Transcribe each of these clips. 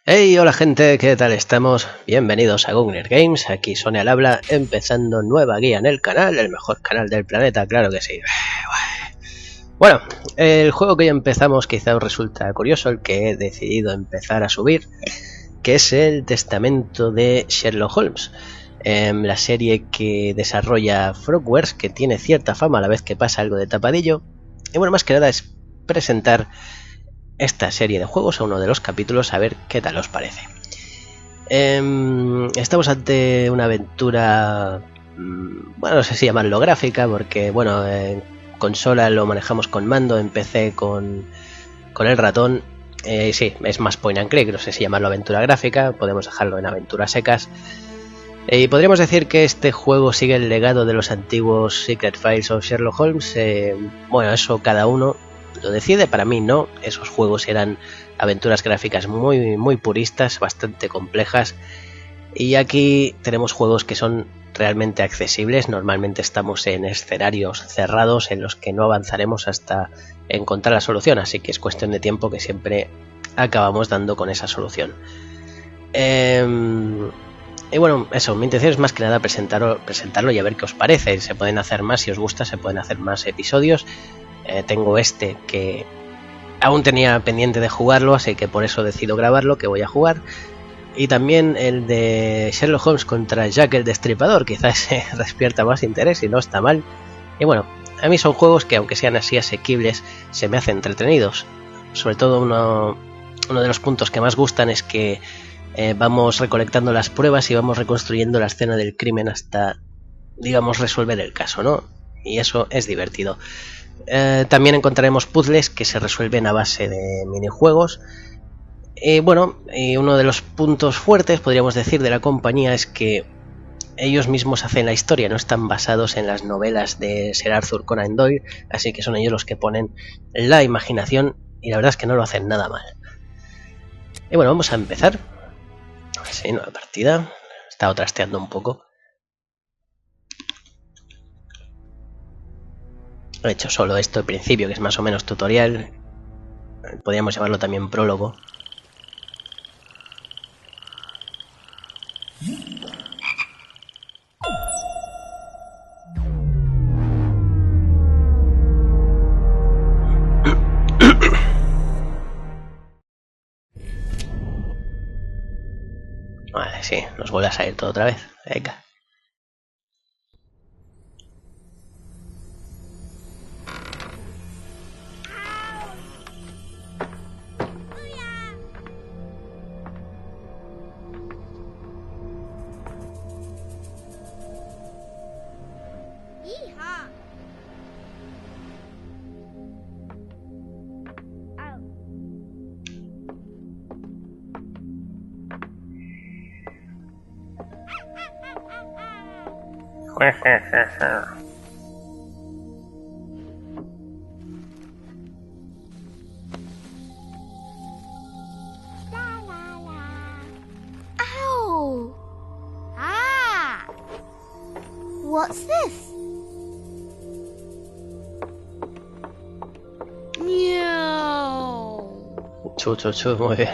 Hey, hola gente, ¿qué tal estamos? Bienvenidos a Gunner Games, aquí Sonia al habla, empezando nueva guía en el canal, el mejor canal del planeta, claro que sí. Bueno, el juego que ya empezamos quizá os resulta curioso, el que he decidido empezar a subir, que es el Testamento de Sherlock Holmes, la serie que desarrolla Frogwares, que tiene cierta fama a la vez que pasa algo de tapadillo, y bueno, más que nada es presentar esta serie de juegos a uno de los capítulos, a ver qué tal os parece. Estamos ante una aventura, bueno, no sé si llamarlo gráfica, porque bueno, en consola lo manejamos con mando, en PC con el ratón. Sí, es más point and click, no sé si llamarlo aventura gráfica, podemos dejarlo en aventuras secas. Y podríamos decir que este juego sigue el legado de los antiguos Secret Files o Sherlock Holmes. Bueno, eso cada uno lo decide, para mí no. Esos juegos eran aventuras gráficas muy puristas, bastante complejas, y aquí tenemos juegos que son realmente accesibles. Normalmente estamos en escenarios cerrados en los que no avanzaremos hasta encontrar la solución, así que es cuestión de tiempo que siempre acabamos dando con esa solución. Y bueno, eso, mi intención es más que nada presentarlo y a ver qué os parece. Se pueden hacer más, si os gusta, se pueden hacer más episodios. Tengo este que aún tenía pendiente de jugarlo, así que por eso decido grabarlo, que voy a jugar. Y también el de Sherlock Holmes contra Jack el Destripador, quizás se despierta más interés y no está mal. Y bueno, a mí son juegos que aunque sean así asequibles, se me hacen entretenidos. Sobre todo uno de los puntos que más gustan es que vamos recolectando las pruebas y vamos reconstruyendo la escena del crimen hasta, digamos, resolver el caso, ¿no? Y eso es divertido. También encontraremos puzzles que se resuelven a base de minijuegos. Bueno, y uno de los puntos fuertes, podríamos decir, de la compañía es que ellos mismos hacen la historia, no están basados en las novelas de Sir Arthur Conan Doyle, así que son ellos los que ponen la imaginación y la verdad es que no lo hacen nada mal. Y bueno, vamos a empezar. Sí, nueva partida. He estado trasteando un poco. He hecho solo esto al principio, que es más o menos tutorial. Podríamos llamarlo también prólogo. Vale, sí, nos vuelve a salir todo otra vez. Venga. Ow! Ah! What's this? Meow. Chu, muy bien.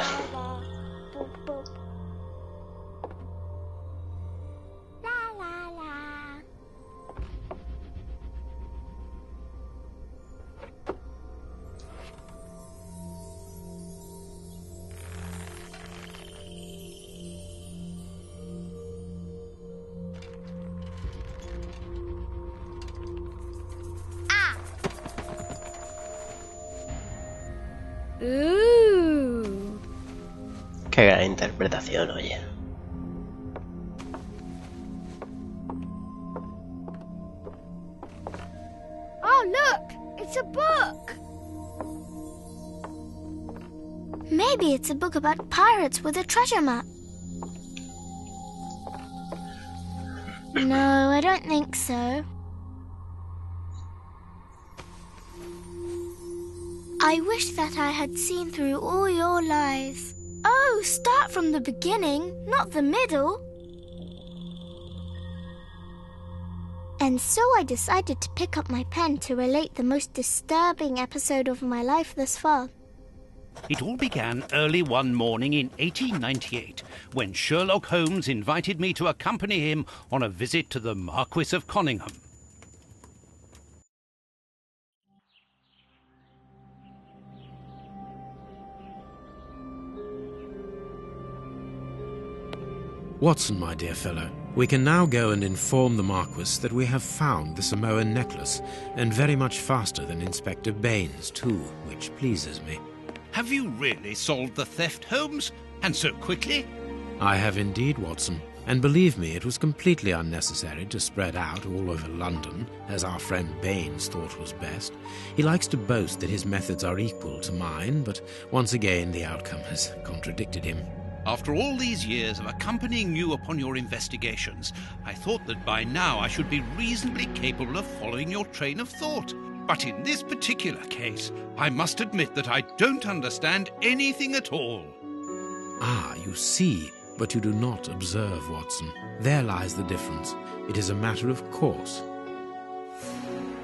Ooh. Qué gran interpretación, oye. Oh, look! It's a book! Maybe it's a book about pirates with a treasure map. No, I don't think so. I wish that I had seen through all your lies. Oh, start from the beginning, not the middle. And so I decided to pick up my pen to relate the most disturbing episode of my life thus far. It all began early one morning in 1898, when Sherlock Holmes invited me to accompany him on a visit to the Marqués of Conyngham. Watson, my dear fellow, we can now go and inform the Marquis that we have found the Samoan necklace, and very much faster than Inspector Baines, too, which pleases me. Have you really solved the theft, Holmes? And so quickly? I have indeed, Watson, and believe me, it was completely unnecessary to spread out all over London, as our friend Baines thought was best. He likes to boast that his methods are equal to mine, but once again the outcome has contradicted him. After all these years of accompanying you upon your investigations, I thought that by now I should be reasonably capable of following your train of thought. But in this particular case, I must admit that I don't understand anything at all. Ah, you see, but you do not observe, Watson. There lies the difference. It is a matter of course.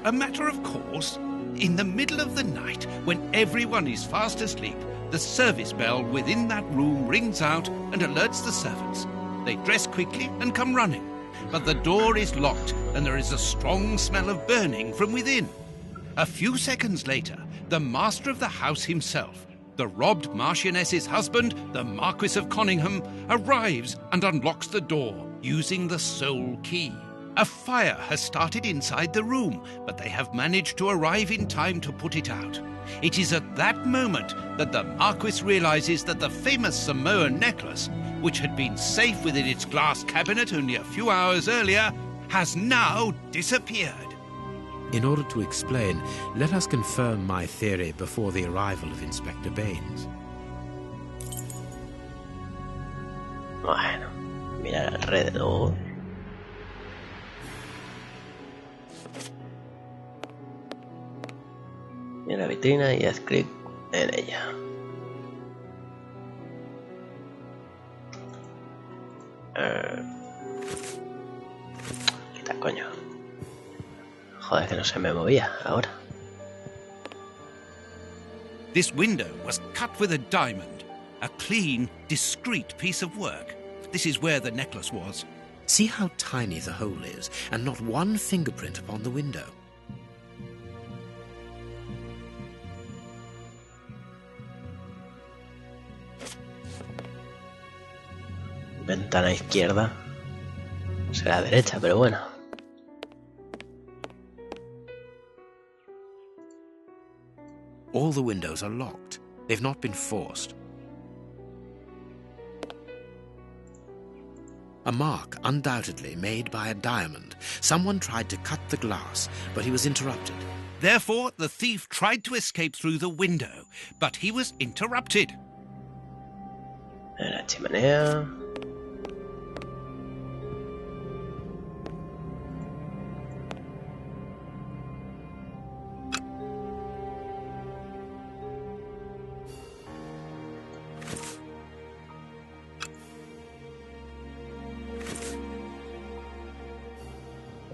A matter of course? In the middle of the night, when everyone is fast asleep, the service bell within that room rings out and alerts the servants. They dress quickly and come running, but the door is locked and there is a strong smell of burning from within. A few seconds later, the master of the house himself, the robbed Marchioness's husband, the Marquis of Conyngham, arrives and unlocks the door using the sole key. A fire has started inside the room, but they have managed to arrive in time to put it out. It is at that moment that the Marquis realizes that the famous Samoan necklace, which had been safe within its glass cabinet only a few hours earlier, has now disappeared. In order to explain, let us confirm my theory before the arrival of Inspector Baines. Bueno, mirar alrededor. Mira la vitrina y haz clic en ella. Quita, coño. Joder, que no se me movía ahora. This window was cut with a diamond, a clean, discreet piece of work. This is where the necklace was. See how tiny the hole is, and not one fingerprint upon the window. Ventana izquierda. Será derecha, pero bueno. All the windows are locked. They've not been forced. A mark, undoubtedly made by a diamond. Someone tried to cut the glass, but he was interrupted. Therefore, the thief tried to escape through the window, but he was interrupted. La chimenea.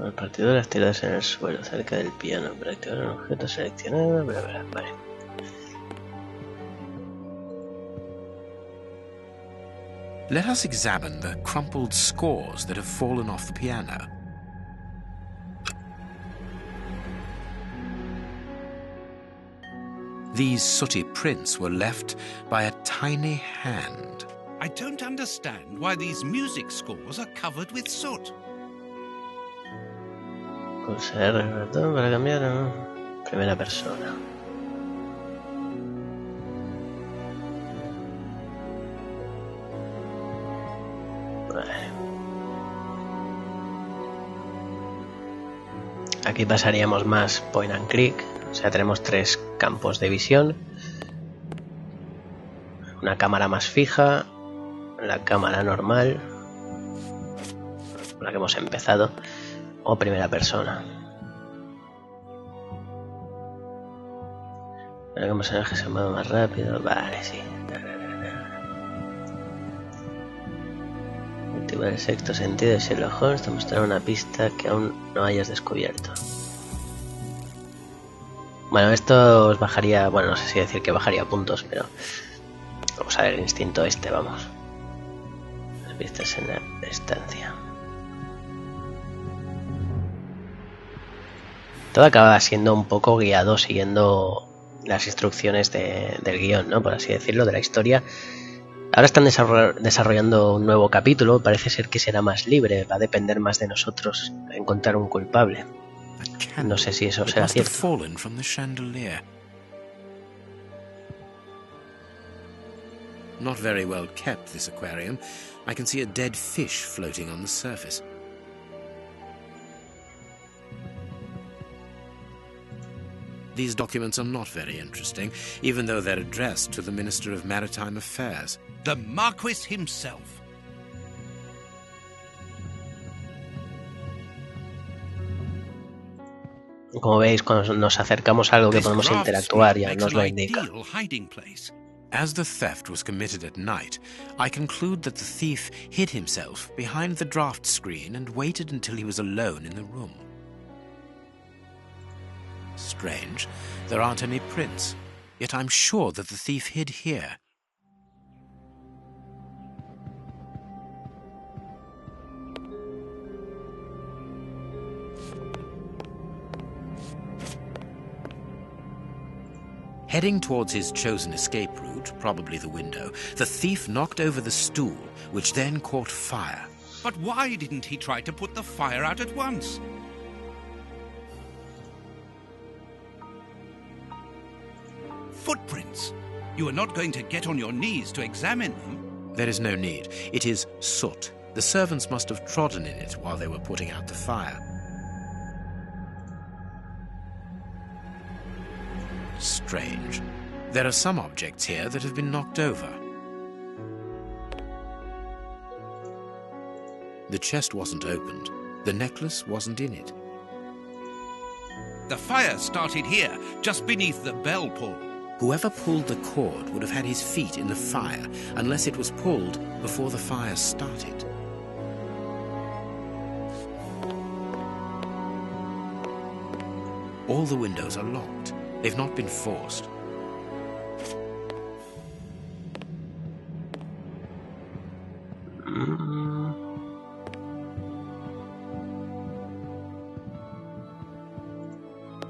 El partido de las tiradas en el suelo, cerca del piano, para activar un objeto seleccionado, vale. Let us examine the crumpled scores that have fallen off the piano. These sooty prints were left by a tiny hand. I don't understand why these music scores are covered with soot. Pulsar el ratón para cambiar a primera persona. Vale. Aquí pasaríamos más point and click, o sea, tenemos tres campos de visión. Una cámara más fija, la cámara normal, con la que hemos empezado, o primera persona. Pero que personaje se mueve más rápido, vale, sí. activar el sexto sentido de Sherlock Holmes te mostrará una pista que aún no hayas descubierto. Bueno, esto os bajaría, bueno, no sé si decir que bajaría puntos, pero vamos a ver el instinto este, vamos. Las pistas en la distancia. Todo acaba siendo un poco guiado siguiendo las instrucciones del guión, ¿no? Por así decirlo, de la historia. Ahora están desarrollando un nuevo capítulo, parece ser que será más libre, va a depender más de nosotros encontrar un culpable. No sé si eso será cierto. Not very well kept, this aquarium. I can see a dead fish floating on the surface. These documents are not very interesting, even though they're addressed to the Minister of Maritime Affairs. The Marquis himself. Como veis, cuando nos acercamos a algo que podemos interactuar, ya nos lo indica. As the theft was committed at night, I conclude that the thief hid himself behind the draft screen and waited until he was alone in the room. Strange, there aren't any prints, yet I'm sure that the thief hid here. Heading towards his chosen escape route, probably the window, the thief knocked over the stool, which then caught fire. But why didn't he try to put the fire out at once? Footprints. You are not going to get on your knees to examine them. There is no need. It is soot. The servants must have trodden in it while they were putting out the fire. Strange. There are some objects here that have been knocked over. The chest wasn't opened. The necklace wasn't in it. The fire started here, just beneath the bell pull. Whoever pulled the cord would have had his feet in the fire, unless it was pulled before the fire started. All the windows are locked. They've not been forced.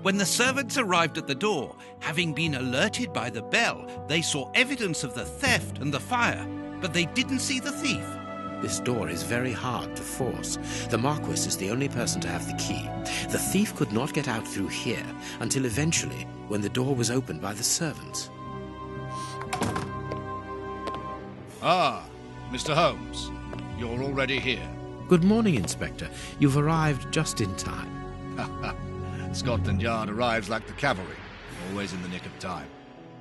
When the servants arrived at the door, having been alerted by the bell, they saw evidence of the theft and the fire, but they didn't see the thief. This door is very hard to force. The Marquis is the only person to have the key. The thief could not get out through here until eventually, when the door was opened by the servants. Ah, Mr. Holmes, you're already here. Good morning, Inspector. You've arrived just in time. Scotland Yard arrives like the cavalry, always in the nick of time.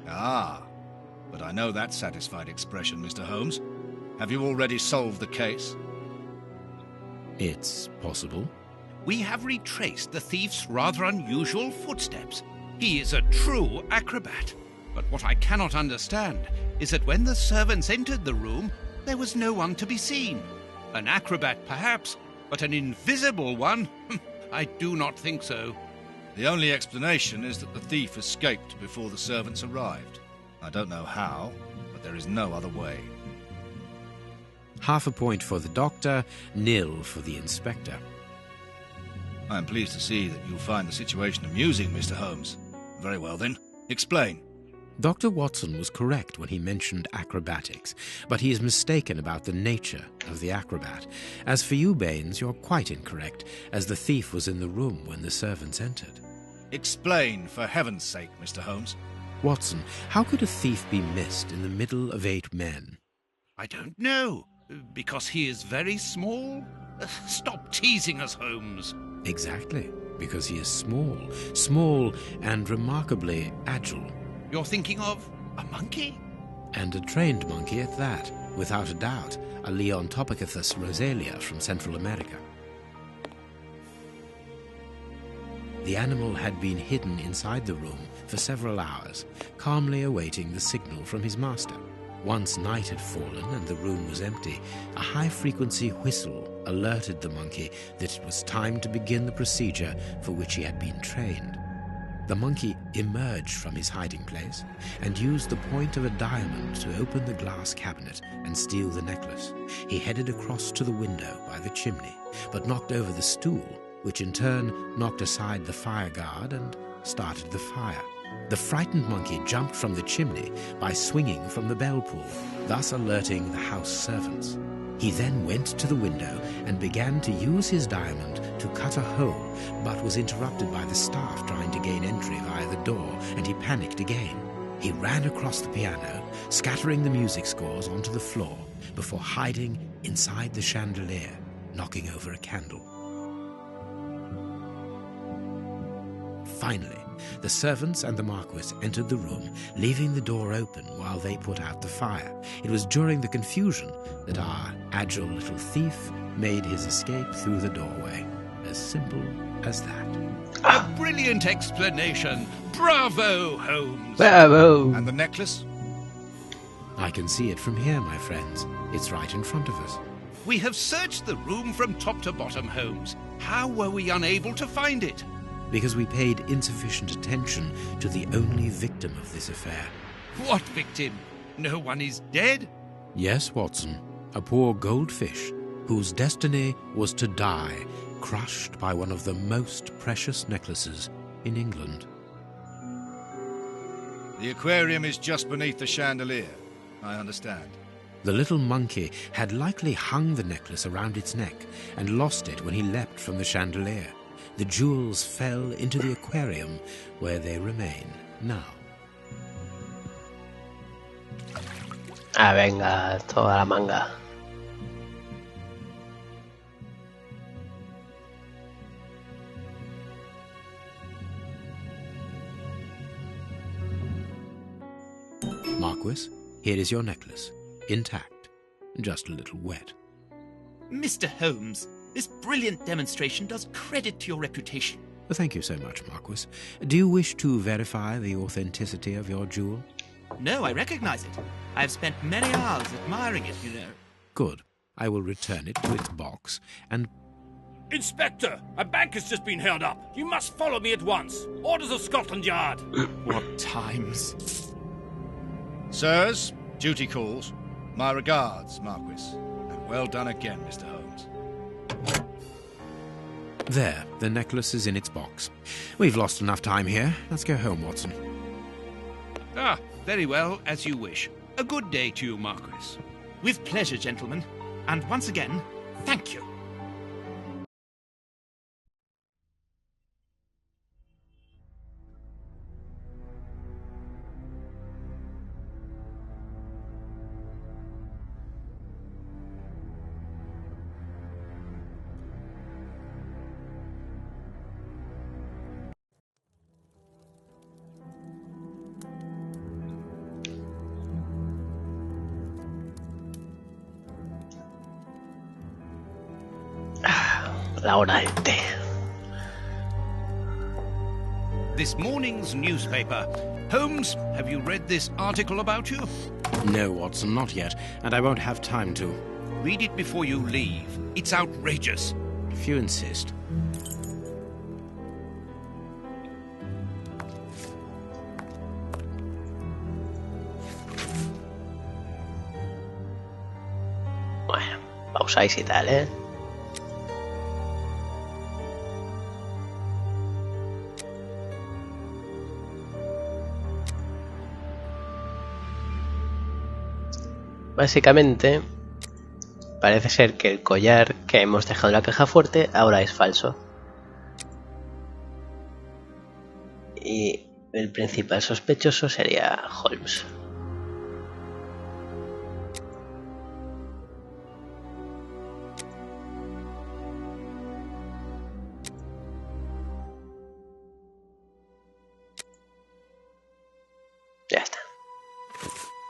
Ah, but I know that satisfied expression, Mr. Holmes. Have you already solved the case? It's possible. We have retraced the thief's rather unusual footsteps. He is a true acrobat. But what I cannot understand is that when the servants entered the room, there was no one to be seen. An acrobat, perhaps, but an invisible one? I do not think so. The only explanation is that the thief escaped before the servants arrived. I don't know how, but there is no other way. Half a point for the doctor, nil for the inspector. I am pleased to see that you find the situation amusing, Mr. Holmes. Very well then, explain. Dr. Watson was correct when he mentioned acrobatics, but he is mistaken about the nature of the acrobat. As for you, Baines, you're quite incorrect, as the thief was in the room when the servants entered. Explain, for heaven's sake, Mr. Holmes. Watson, how could a thief be missed in the middle of 8 men? I don't know. Because he is very small? Stop teasing us, Holmes. Exactly, because he is small and remarkably agile. You're thinking of a monkey? And a trained monkey at that, without a doubt, a Leontopithecus rosalia from Central America. The animal had been hidden inside the room for several hours, calmly awaiting the signal from his master. Once night had fallen and the room was empty, a high-frequency whistle alerted the monkey that it was time to begin the procedure for which he had been trained. The monkey emerged from his hiding place and used the point of a diamond to open the glass cabinet and steal the necklace. He headed across to the window by the chimney, but knocked over the stool, which in turn knocked aside the fire guard and started the fire. The frightened monkey jumped from the chimney by swinging from the bell pull, thus alerting the house servants. He then went to the window and began to use his diamond to cut a hole, but was interrupted by the staff trying to gain entry via the door, and he panicked again. He ran across the piano, scattering the music scores onto the floor, before hiding inside the chandelier, knocking over a candle. Finally, the servants and the Marquis entered the room, leaving the door open while they put out the fire. It was during the confusion that our agile little thief made his escape through the doorway. As simple as that. A brilliant explanation. Bravo, Holmes. Bravo! And the necklace? I can see it from here, my friends. It's right in front of us. We have searched the room from top to bottom, Holmes. How were we unable to find it? Because we paid insufficient attention to the only victim of this affair. What victim? No one is dead? Yes, Watson, a poor goldfish whose destiny was to die, crushed by one of the most precious necklaces in England. The aquarium is just beneath the chandelier. I understand. The little monkey had likely hung the necklace around its neck and lost it when he leapt from the chandelier. The jewels fell into the aquarium, where they remain now. Ah, venga, toda la manga. Marquis, here is your necklace, intact, just a little wet. Mr. Holmes, this brilliant demonstration does credit to your reputation. Thank you so much, Marquis. Do you wish to verify the authenticity of your jewel? No, I recognize it. I have spent many hours admiring it, you know. Good. I will return it to its box and... Inspector, a bank has just been held up. You must follow me at once. Orders of Scotland Yard. What times? Sirs, duty calls. My regards, Marquis. And well done again, Mr. Holmes. There, the necklace is in its box. We've lost enough time here. Let's go home, Watson. Ah, very well, as you wish. A good day to you, Marquis. With pleasure, gentlemen. And once again, thank you. La hora del té. This morning's newspaper. Holmes, have you read this article about you? No, Watson, not yet, and I won't have time to. Read it before you leave. It's outrageous. If you insist. Bueno, pausáis y tal, ¿eh? Básicamente, parece ser que el collar que hemos dejado en la caja fuerte ahora es falso. Y el principal sospechoso sería Holmes. Ya está.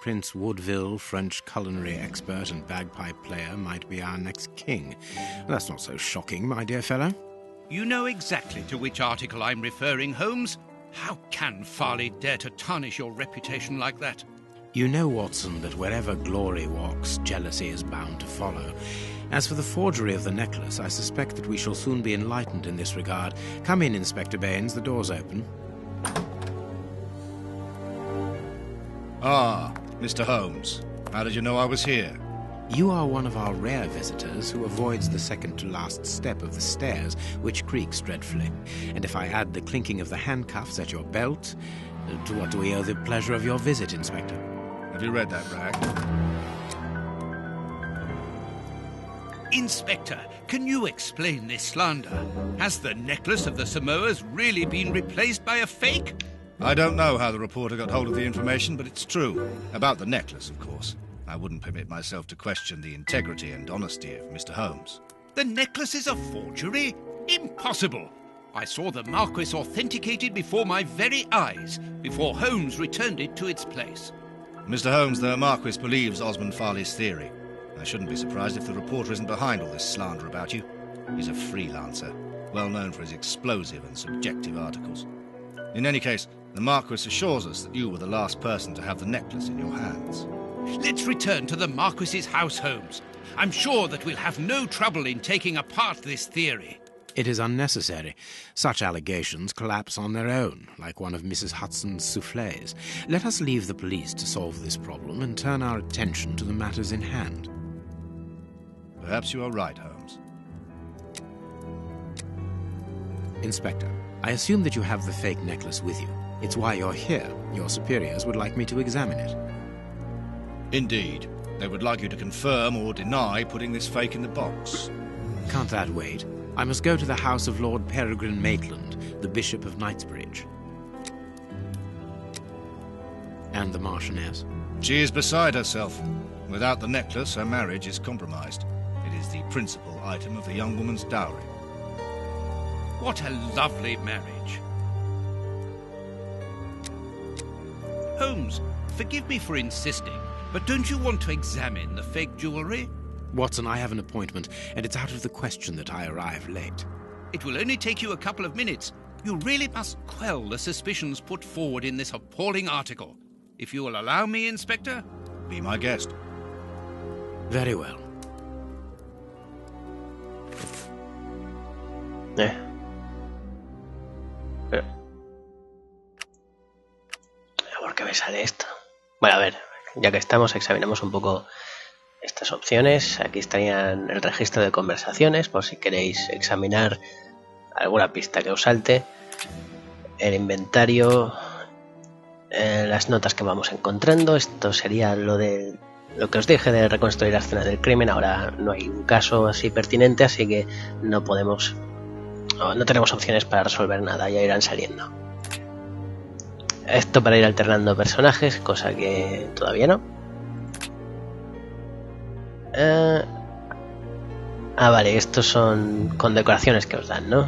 Prince Woodville, French culinary expert and bagpipe player, might be our next king. That's not so shocking, my dear fellow. You know exactly to which article I'm referring, Holmes. How can Farley dare to tarnish your reputation like that? You know, Watson, that wherever glory walks, jealousy is bound to follow. As for the forgery of the necklace, I suspect that we shall soon be enlightened in this regard. Come in, Inspector Baines, the door's open. Ah, Mr. Holmes. How did you know I was here? You are one of our rare visitors who avoids the second-to-last step of the stairs, which creaks dreadfully. And if I add the clinking of the handcuffs at your belt, to what do we owe the pleasure of your visit, Inspector? Have you read that rag? Inspector, can you explain this slander? Has the necklace of the Samoas really been replaced by a fake? I don't know how the reporter got hold of the information, but it's true. About the necklace, of course. I wouldn't permit myself to question the integrity and honesty of Mr. Holmes. The necklace is a forgery? Impossible! I saw the Marquis authenticated before my very eyes, before Holmes returned it to its place. Mr. Holmes, the Marquis believes Osmond Farley's theory. I shouldn't be surprised if the reporter isn't behind all this slander about you. He's a freelancer, well known for his explosive and subjective articles. In any case, the Marquis assures us that you were the last person to have the necklace in your hands. Let's return to the Marquis's house, Holmes. I'm sure that we'll have no trouble in taking apart this theory. It is unnecessary. Such allegations collapse on their own, like one of Mrs. Hudson's soufflés. Let us leave the police to solve this problem and turn our attention to the matters in hand. Perhaps you are right, Holmes. Inspector, I assume that you have the fake necklace with you. It's why you're here. Your superiors would like me to examine it. Indeed. They would like you to confirm or deny putting this fake in the box. Can't that wait? I must go to the house of Lord Peregrine Maitland, the Bishop of Knightsbridge. And the Marchioness? She is beside herself. Without the necklace, her marriage is compromised. It is the principal item of the young woman's dowry. What a lovely marriage. Holmes, forgive me for insisting, but don't you want to examine the fake jewellery? Watson, I have an appointment, and it's out of the question that I arrive late. It will only take you a couple of minutes. You really must quell the suspicions put forward in this appalling article. If you will allow me, Inspector? Be my guest. Very well. ¿Por qué me sale esto? Bueno, a ver, ya que estamos, examinamos un poco estas opciones. Aquí estarían el registro de conversaciones, por si queréis examinar alguna pista que os salte. El inventario, las notas que vamos encontrando. Esto sería lo que os dije de reconstruir la escena del crimen. Ahora no hay un caso así pertinente, así que no tenemos opciones para resolver nada, ya irán saliendo. Esto para ir alternando personajes, cosa que todavía no. Vale, estos son condecoraciones que os dan, ¿no?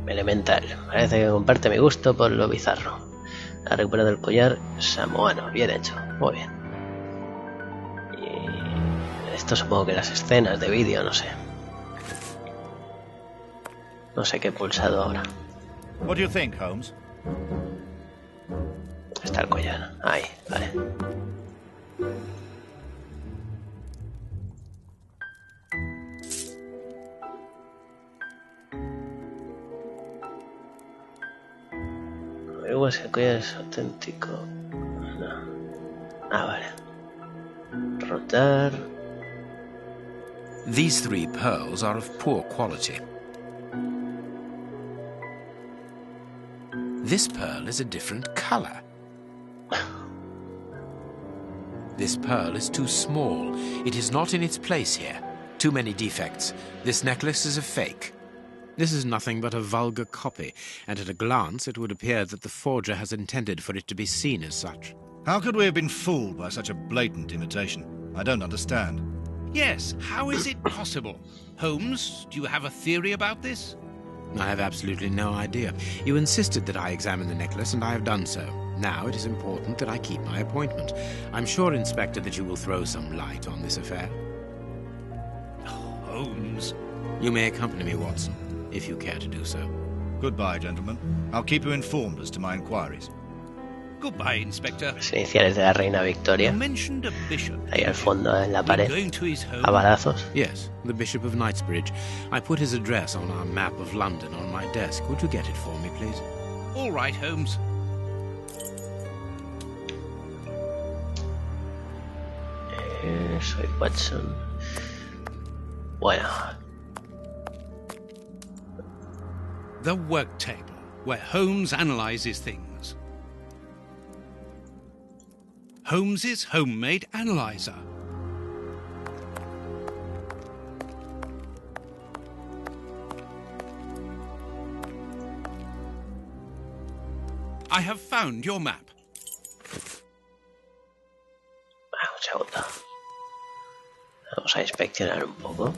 Elemental. Parece que comparte mi gusto por lo bizarro. Ha recuperado el collar samoano. Bien hecho. Muy bien. Y esto supongo que las escenas de vídeo, no sé. No sé qué he pulsado ahora. What do you think, Holmes? Está el collar. Ahí, vale. Averigua si el collar es auténtico. No. Vale. Rotar. These 3 pearls are of poor quality. This pearl is a different color. This pearl is too small. It is not in its place here. Too many defects. This necklace is a fake. This is nothing but a vulgar copy, and at a glance it would appear that the forger has intended for it to be seen as such. How could we have been fooled by such a blatant imitation? I don't understand. Yes, how is it possible? Holmes, do you have a theory about this? I have absolutely no idea. You insisted that I examine the necklace, and I have done so. Now it is important that I keep my appointment. I'm sure, Inspector, that you will throw some light on this affair. Holmes. You may accompany me, Watson, if you care to do so. Goodbye, gentlemen. I'll keep you informed as to my inquiries. Goodbye, Inspector. Las iniciales de la reina You Victoria. mentioned a bishop. Ahí al fondo, en la pared, Going to his home. a balazos. Yes, the Bishop of Knightsbridge. I put his address on our map of London on my desk. Would you get it for me, please? All right, Holmes. Soy Watson. Bueno, The work table, where Holmes analyzes things. Holmes's homemade analyzer. I have found your map. un segundo. Vamos a inspeccionar un poco.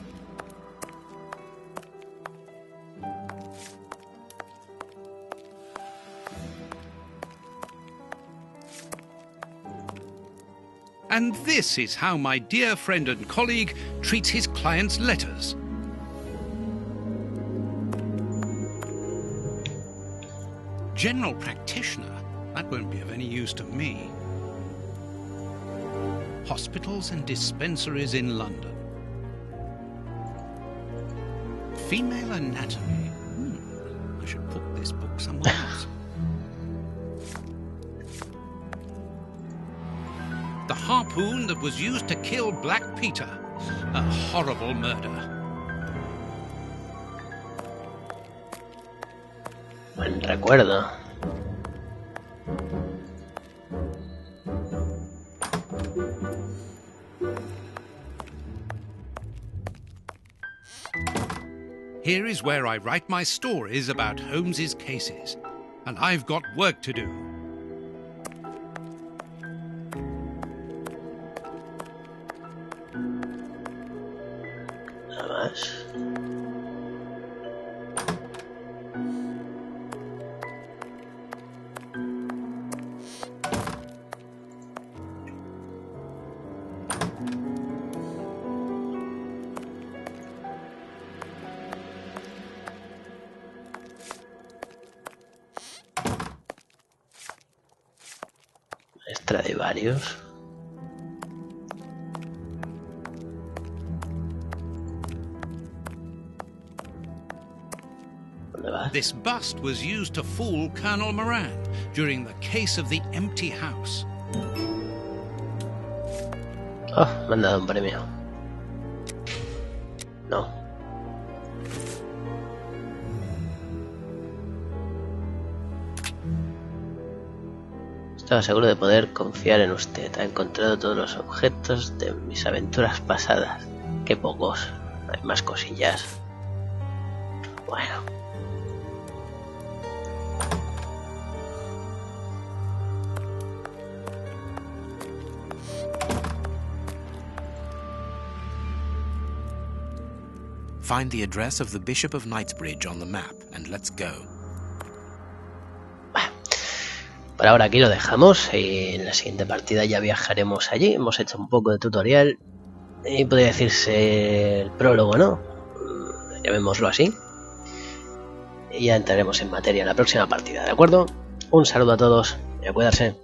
And this is how my dear friend and colleague treats his clients' letters. General practitioner? That won't be of any use to me. Hospitals and dispensaries in London. Female anatomy. I should put this book somewhere else. The harpoon that was used to kill Black Peter. A horrible murder. Buen recuerdo. Here is where I write my stories about Holmes's cases. And I've got work to do. Nada más. Extra de varios. ¿Dónde vas? This bust was used to fool Colonel Moran during the case of the empty house. Oh, me han dado un premio. No. Estaba seguro de poder confiar en usted. Ha encontrado todos los objetos de mis aventuras pasadas. Qué pocos. Hay más cosillas. Bueno. Find the address of the Bishop of Knightsbridge on the map and let's go. Por ahora aquí lo dejamos y en la siguiente partida ya viajaremos allí. Hemos hecho un poco de tutorial y podría decirse el prólogo, ¿no? Llamémoslo así. Y ya entraremos en materia en la próxima partida, ¿de acuerdo? Un saludo a todos y a cuidarse.